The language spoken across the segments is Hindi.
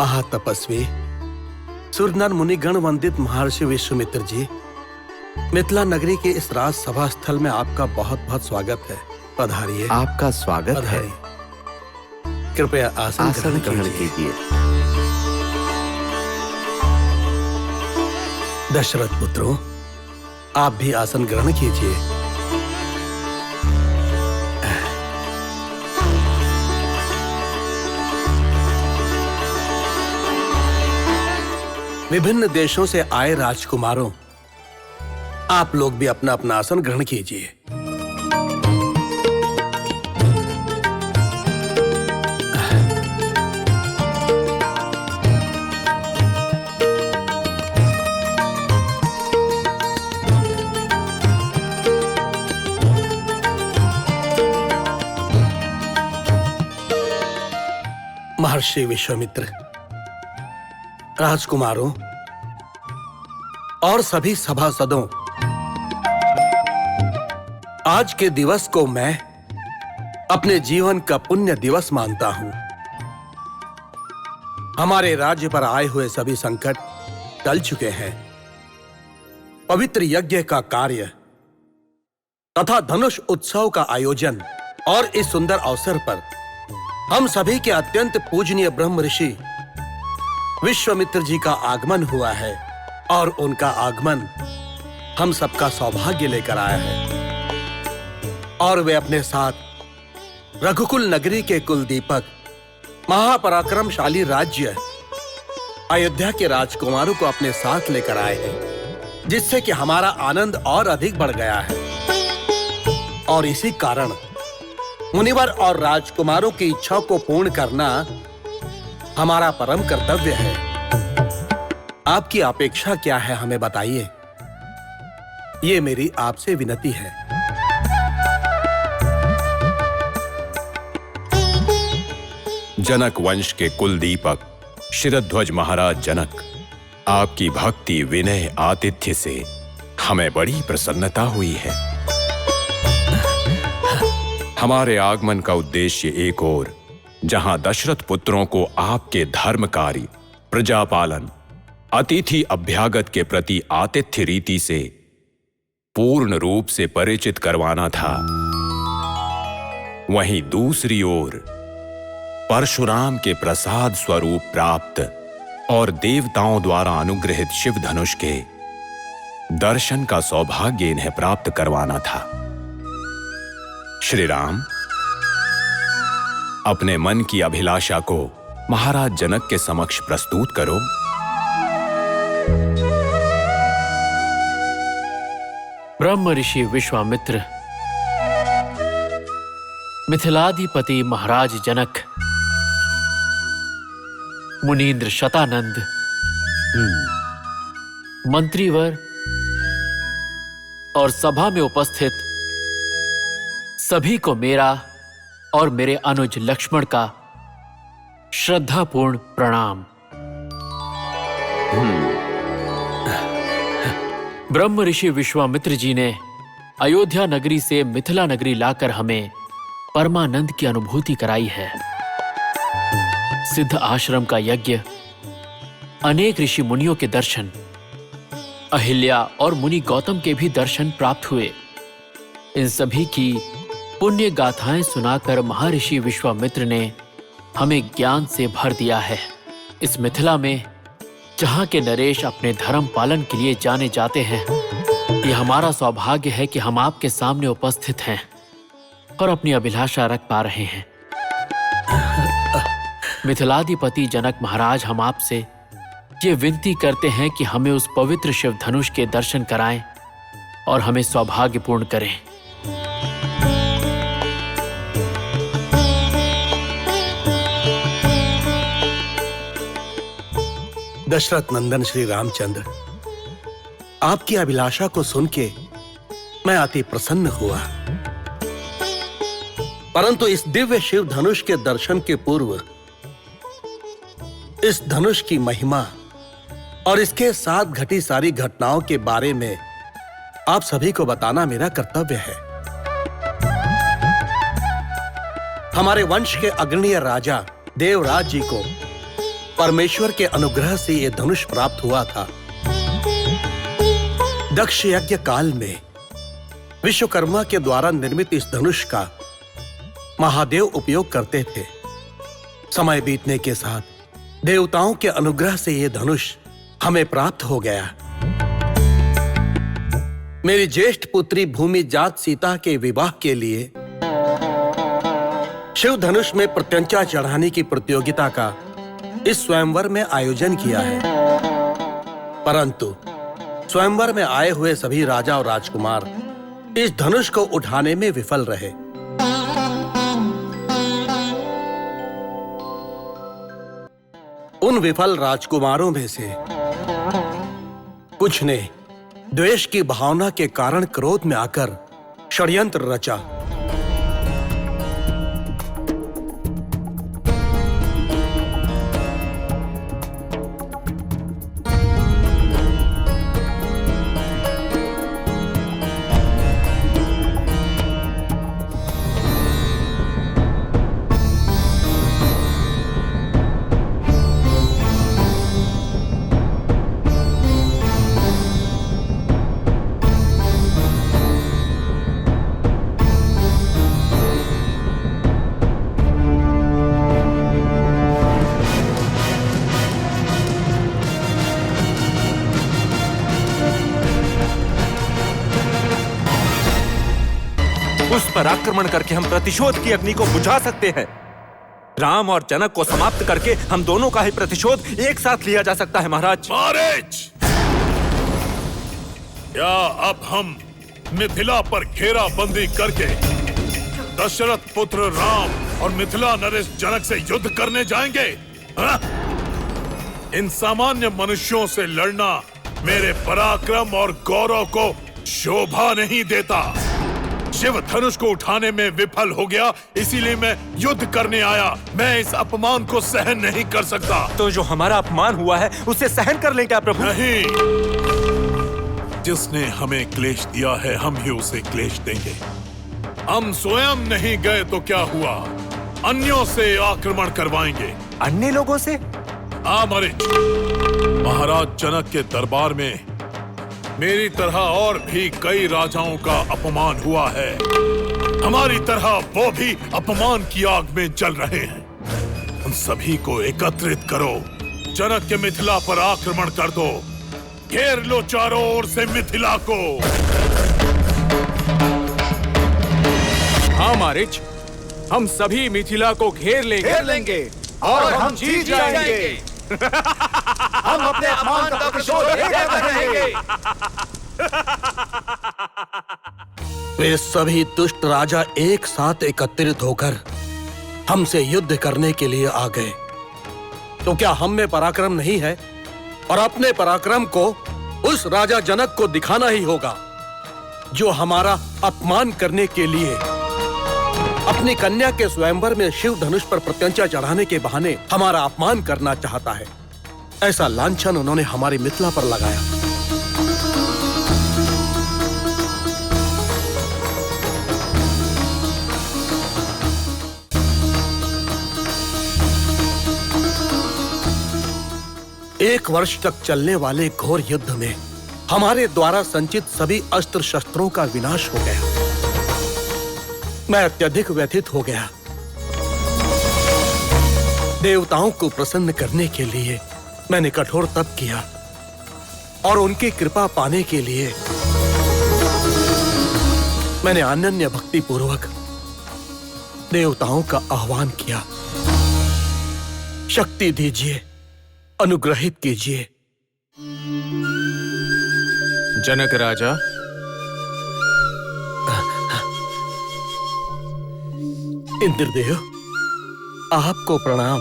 महातपस्वी सुरनर मुनिगण वंदित महर्षि विश्वामित्र जी, मिथिला नगरी के इस राज सभा स्थल में आपका बहुत बहुत स्वागत है। पधारिए। आपका स्वागत है। कृपया आसन ग्रहण कीजिए। दशरथ पुत्रों, आप भी आसन ग्रहण कीजिए। विभिन्न देशों से आए राजकुमारों, आप लोग भी अपना अपना आसन ग्रहण कीजिए। महर्षि विश्वामित्र, राजकुमारों और सभी सभासदों, आज के दिवस को मैं अपने जीवन का पुण्य दिवस मानता हूं। हमारे राज्य पर आए हुए सभी संकट टल चुके हैं। पवित्र यज्ञ का कार्य तथा धनुष उत्सव का आयोजन और इस सुंदर अवसर पर हम सभी के अत्यंत पूजनीय ब्रह्म ऋषि विश्वामित्र जी का आगमन हुआ है और उनका आगमन हम सबका सौभाग्य लेकर आया है। और वे अपने साथ रघुकुल नगरी के कुलदीपक महापराक्रमशाली राज्य अयोध्या के राजकुमारों को अपने साथ लेकर आए हैं, जिससे कि हमारा आनंद और अधिक बढ़ गया है। और इसी कारण मुनिवर और राजकुमारों की इच्छा को पूर्ण करना हमारा परम कर्तव्य है। आपकी अपेक्षा क्या है, हमें बताइए। ये मेरी आपसे विनती है। जनक वंश के कुलदीपक शिरध्वज महाराज जनक, आपकी भक्ति विनय आतिथ्य से हमें बड़ी प्रसन्नता हुई है। हमारे आगमन का उद्देश्य एक ओर जहां दशरथ पुत्रों को आपके धर्म कार्य, प्रजापालन, अतिथि अभ्यागत के प्रति आतिथ्य रीति से पूर्ण रूप से परिचित करवाना था, वहीं दूसरी ओर परशुराम के प्रसाद स्वरूप प्राप्त और देवताओं द्वारा अनुग्रहित शिव धनुष के दर्शन का सौभाग्य इन्हें प्राप्त करवाना था। श्री राम, अपने मन की अभिलाषा को महाराज जनक के समक्ष प्रस्तुत करो। ब्रह्म ऋषि विश्वामित्र, मिथिलाधिपति महाराज जनक, मुनीन्द्र शतानंद, मंत्रीवर और सभा में उपस्थित सभी को मेरा और मेरे अनुज लक्ष्मण का श्रद्धापूर्ण प्रणाम। ब्रह्म ऋषि विश्वामित्र जी ने अयोध्या नगरी से मिथिला नगरी लाकर हमें परमानंद की अनुभूति कराई है। सिद्ध आश्रम का यज्ञ, अनेक ऋषि मुनियों के दर्शन, अहिल्या और मुनि गौतम के भी दर्शन प्राप्त हुए। इन सभी की पुण्य गाथाएं सुनाकर महर्षि विश्वामित्र ने हमें ज्ञान से भर दिया है। इस मिथिला में जहां के नरेश अपने धर्म पालन के लिए जाने जाते हैं, यह हमारा सौभाग्य है कि हम आपके सामने उपस्थित हैं और अपनी अभिलाषा रख पा रहे हैं। मिथिलाधिपति जनक महाराज, हम आपसे ये विनती करते हैं कि हमें उस पवित्र शिव धनुष के दर्शन कराएं और हमें सौभाग्यपूर्ण करें। दशरथ नंदन श्री रामचंद्र, आपकी अभिलाषा को सुन के मैं अति प्रसन्न हुआ। परंतु इस दिव्य शिव धनुष के दर्शन के पूर्व इस धनुष की महिमा और इसके साथ घटी सारी घटनाओं के बारे में आप सभी को बताना मेरा कर्तव्य है। हमारे वंश के अग्रणीय राजा देवराज जी को परमेश्वर के अनुग्रह से यह धनुष प्राप्त हुआ था। दक्ष यज्ञ काल में विश्वकर्मा के द्वारा निर्मित इस धनुष का महादेव उपयोग करते थे। समय बीतने के साथ देवताओं के अनुग्रह से यह धनुष हमें प्राप्त हो गया। मेरी ज्येष्ठ पुत्री भूमि जात सीता के विवाह के लिए शिव धनुष में प्रत्यंचा चढ़ाने की प्रतियोगिता का इस स्वयंवर में आयोजन किया है, परंतु स्वयंवर में आए हुए सभी राजा और राजकुमार इस धनुष को उठाने में विफल रहे। उन विफल राजकुमारों में से कुछ ने द्वेष की भावना के कारण क्रोध में आकर षड्यंत्र रचा। उस पर आक्रमण करके हम प्रतिशोध की अग्नि को बुझा सकते हैं। राम और जनक को समाप्त करके हम दोनों का ही प्रतिशोध एक साथ लिया जा सकता है महाराज। महाराज, क्या अब हम मिथिला पर घेराबंदी करके दशरथ पुत्र राम और मिथिला नरेश जनक से युद्ध करने जाएंगे? हा? इन सामान्य मनुष्यों से लड़ना मेरे पराक्रम और गौरव को शोभा नहीं देता। शिव धनुष को उठाने में विफल हो गया, इसीलिए मैं युद्ध करने आया। मैं इस अपमान को सहन नहीं कर सकता। तो जो हमारा अपमान हुआ है उसे सहन कर लें क्या प्रभु? नहीं, जिसने हमें क्लेश दिया है हम ही उसे क्लेश देंगे। हम स्वयं नहीं गए तो क्या हुआ, अन्यों से आक्रमण करवाएंगे। अन्य लोगों से? हाँ मरीच, महाराज जनक के दरबार में मेरी तरह और भी कई राजाओं का अपमान हुआ है। हमारी तरह वो भी अपमान की आग में जल रहे हैं। उन सभी को एकत्रित करो, जनक के मिथिला पर आक्रमण कर दो। घेर लो चारों ओर से मिथिला को। हाँ मारिच, हम सभी मिथिला को घेर लेंगे और हम जीत जाएंगे। हम अपने अपमान का प्रतिशोध लेकर रहेंगे। वे सभी दुष्ट राजा एक साथ एकत्रित होकर हमसे युद्ध करने के लिए आ गए। तो क्या हम में पराक्रम नहीं है? और अपने पराक्रम को उस राजा जनक को दिखाना ही होगा जो हमारा अपमान करने के लिए अपनी कन्या के स्वयंवर में शिव धनुष पर प्रत्यंचा चढ़ाने के बहाने हमारा अपमान करना चाहता है। ऐसा लांछन उन्होंने हमारी मिथिला पर लगाया। एक वर्ष तक चलने वाले घोर युद्ध में हमारे द्वारा संचित सभी अस्त्र शस्त्रों का विनाश हो गया। मैं अत्यधिक व्यथित हो गया। देवताओं को प्रसन्न करने के लिए मैंने कठोर तप किया और उनकी कृपा पाने के लिए मैंने अनन्य भक्ति पूर्वक देवताओं का आह्वान किया। शक्ति दीजिए, अनुग्रहित कीजिए। जनक राजा, इंद्रदेव, आपको प्रणाम।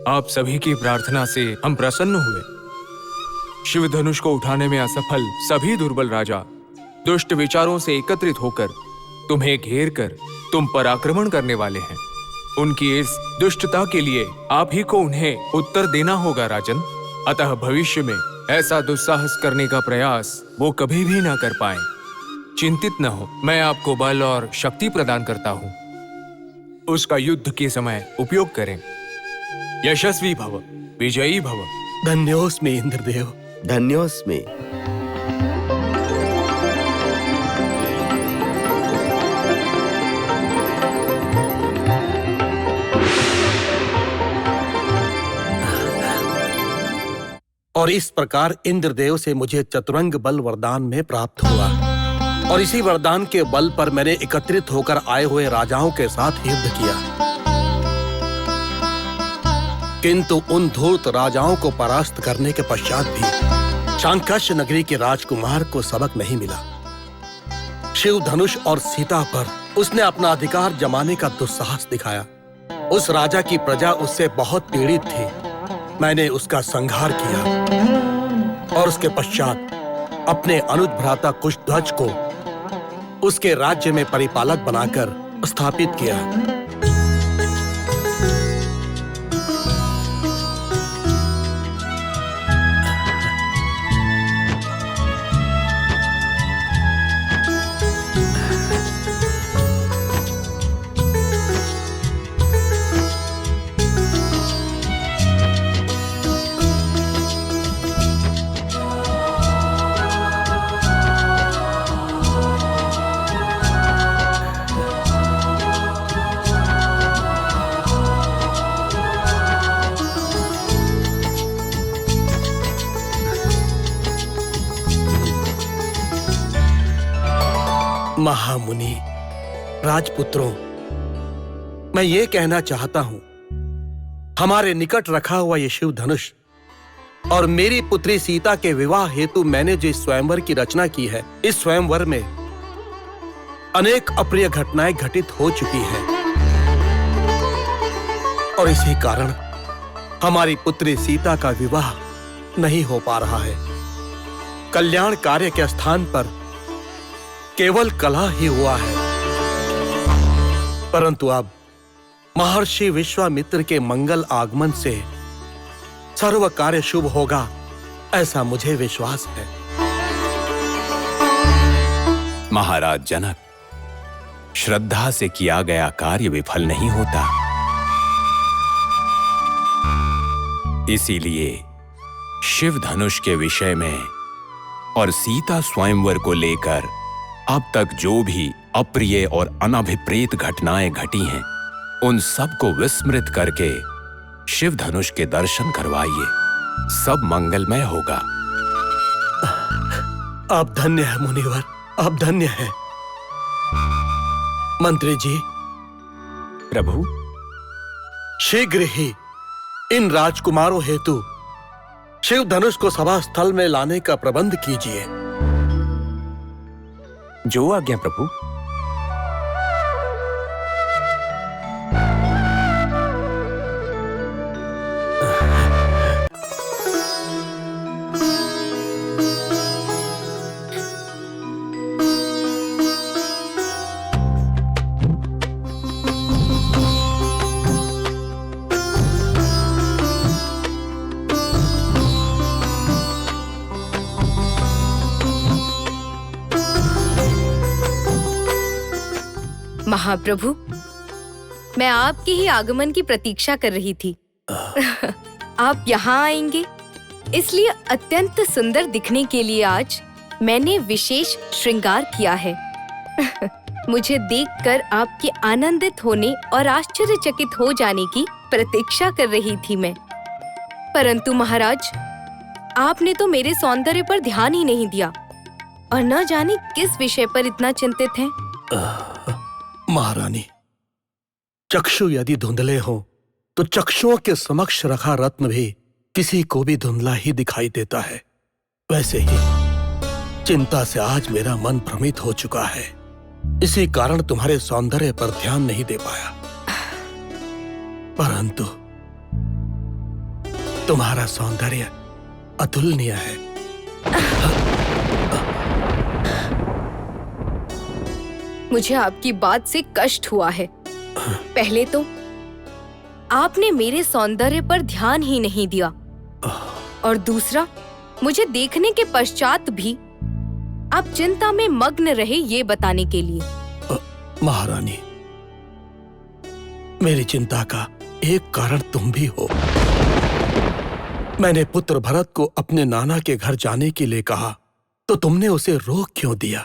आप सभी की प्रार्थना से हम प्रसन्न हुए। शिव धनुष को उठाने में असफल सभी दुर्बल राजा दुष्ट विचारों से एकत्रित होकर तुम्हें घेर कर तुम पर आक्रमण करने वाले हैं। उनकी इस दुष्टता के लिए आप ही को उन्हें उत्तर देना होगा राजन। अतः भविष्य में ऐसा दुस्साहस करने का प्रयास वो कभी भी ना कर पाए। चिंतित न हो, मैं आपको बल और शक्ति प्रदान करता हूँ। उसका युद्ध के समय उपयोग करें। यशस्वी भव, विजयी भव। धन्योस्मि इंद्रदेव। धन्योस्मि। और इस प्रकार इंद्रदेव से मुझे चतुरंग बल वरदान में प्राप्त हुआ और इसी वरदान के बल पर मैंने एकत्रित होकर आए हुए राजाओं के साथ युद्ध किया, किंतु उन धूर्त राजाओं को परास्त करने के पश्चात भी शांकष्य नगरी के राजकुमार को सबक नहीं मिला। शिव धनुष और सीता पर उसने अपना अधिकार जमाने का दुस्साहस दिखाया। उस राजा की प्रजा उससे बहुत पीड़ित थी। मैंने उसका संहार किया और उसके पश्चात अपने अनुज भ्राता कुशध्वज को उसके राज्य में परिपालक बनाकर स्थापित किया। महामुनि, राजपुत्रों, मैं ये कहना चाहता हूं, हमारे निकट रखा हुआ ये शिव धनुष और मेरी पुत्री सीता के विवाह हेतु मैंने जो इस स्वयंवर की रचना की है, इस स्वयंवर में अनेक अप्रिय घटनाएं घटित हो चुकी हैं और इसी कारण हमारी पुत्री सीता का विवाह नहीं हो पा रहा है। कल्याण कार्य के स्थान पर केवल कलह ही हुआ है, परंतु अब महर्षि विश्वामित्र के मंगल आगमन से सर्व कार्य शुभ होगा, ऐसा मुझे विश्वास है। महाराज जनक, श्रद्धा से किया गया कार्य विफल नहीं होता, इसीलिए शिव धनुष के विषय में और सीता स्वयंवर को लेकर अब तक जो भी अप्रिय और अनभिप्रेत घटनाएं घटी हैं, उन सब को विस्मृत करके शिव धनुष के दर्शन करवाइए, सब मंगलमय होगा। आप धन्य है मुनिवर, आप धन्य है। मंत्री जी, प्रभु, शीघ्र ही इन राजकुमारों हेतु शिव धनुष को सभा स्थल में लाने का प्रबंध कीजिए। जो आज्ञा प्रभु। महाप्रभु, मैं आपके ही आगमन की प्रतीक्षा कर रही थी। आप यहाँ आएंगे, इसलिए अत्यंत सुंदर दिखने के लिए आज मैंने विशेष श्रृंगार किया है। मुझे देखकर आपके आनंदित होने और आश्चर्यचकित हो जाने की प्रतीक्षा कर रही थी मैं। परंतु महाराज, आपने तो मेरे सौंदर्य पर ध्यान ही नहीं दिया और न जाने किस विषय पर इतना चिंतित हैं। महारानी, चक्षु यदि धुंधले हो तो चक्षुओं के समक्ष रखा रत्न भी किसी को भी धुंधला ही दिखाई देता है। वैसे ही चिंता से आज मेरा मन भ्रमित हो चुका है, इसी कारण तुम्हारे सौंदर्य पर ध्यान नहीं दे पाया। परंतु तुम्हारा सौंदर्य अतुलनीय है। मुझे आपकी बात से कष्ट हुआ है। पहले तो आपने मेरे सौंदर्य पर ध्यान ही नहीं दिया और दूसरा, मुझे देखने के पश्चात भी आप चिंता में मग्न रहे ये बताने के लिए। महारानी, मेरी चिंता का एक कारण तुम भी हो। मैंने पुत्र भरत को अपने नाना के घर जाने के लिए कहा तो तुमने उसे रोक क्यों दिया?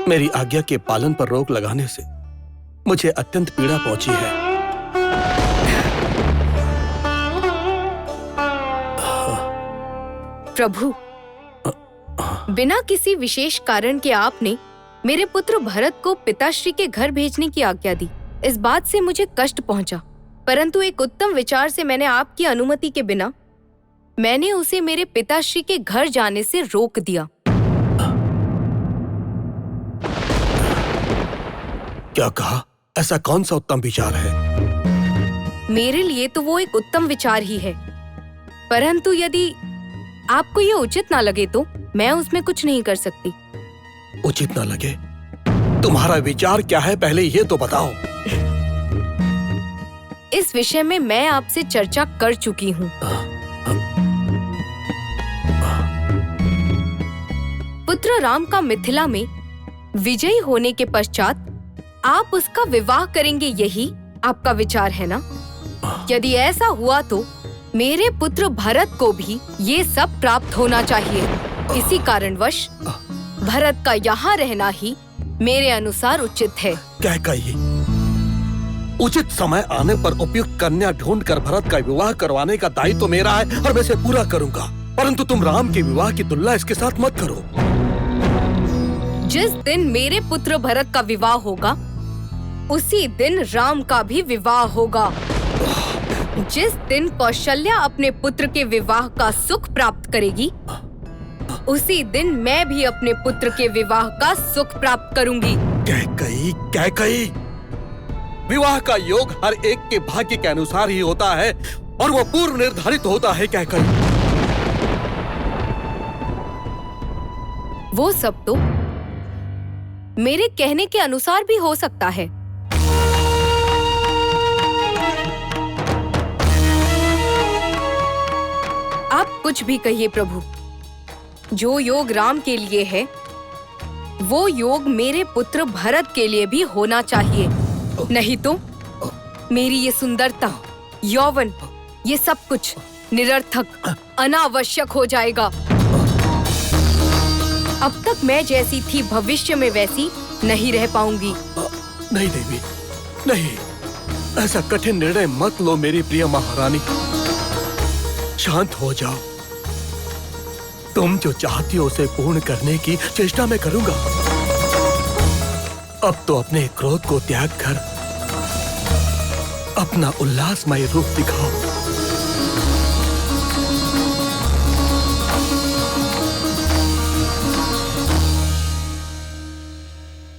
मेरी आज्ञा के पालन पर रोक लगाने से मुझे अत्यंत पीड़ा पहुंची है। प्रभु, बिना किसी विशेष कारण के आपने मेरे पुत्र भरत को पिताश्री के घर भेजने की आज्ञा दी। इस बात से मुझे कष्ट पहुंचा, परंतु एक उत्तम विचार से मैंने आपकी अनुमति के बिना मैंने उसे मेरे पिताश्री के घर जाने से रोक दिया। क्या कहा? ऐसा कौन सा उत्तम विचार है? मेरे लिए तो वो एक उत्तम विचार ही है, परंतु यदि आपको ये उचित ना लगे तो मैं उसमें कुछ नहीं कर सकती। उचित ना लगे? तुम्हारा विचार क्या है, पहले ये तो बताओ। इस विषय में मैं आपसे चर्चा कर चुकी हूँ। पुत्र राम का मिथिला में विजयी होने के पश्चात आप उसका विवाह करेंगे, यही आपका विचार है ना? यदि ऐसा हुआ तो मेरे पुत्र भरत को भी ये सब प्राप्त होना चाहिए। इसी कारणवश भरत का यहाँ रहना ही मेरे अनुसार उचित है। क्या कहिए? उचित समय आने पर उपयुक्त कन्या ढूंढकर भरत का विवाह करवाने का दायित्व तो मेरा है और मैं इसे पूरा करूंगा, परंतु तुम राम के विवाह की तुलना इसके साथ मत करो। जिस दिन मेरे पुत्र भरत का विवाह होगा उसी दिन राम का भी विवाह होगा। जिस दिन कौशल्या अपने पुत्र के विवाह का सुख प्राप्त करेगी उसी दिन मैं भी अपने पुत्र के विवाह का सुख प्राप्त करूंगी। कैकई, विवाह का योग हर एक के भाग्य के अनुसार ही होता है और वो पूर्व निर्धारित होता है। कैकई, वो सब तो मेरे कहने के अनुसार भी हो सकता है। आप कुछ भी कहिए प्रभु, जो योग राम के लिए है वो योग मेरे पुत्र भरत के लिए भी होना चाहिए, नहीं तो मेरी ये सुंदरता, यौवन, ये सब कुछ निरर्थक, अनावश्यक हो जाएगा। अब तक मैं जैसी थी भविष्य में वैसी नहीं रह पाऊंगी। नहीं देवी, नहीं, ऐसा कठिन निर्णय मत लो मेरी प्रिय महारानी। शांत हो जाओ। तुम जो चाहती हो उसे पूर्ण करने की चेष्टा मैं करूंगा। अब तो अपने क्रोध को त्याग कर अपना उल्लासमय रूप दिखाओ।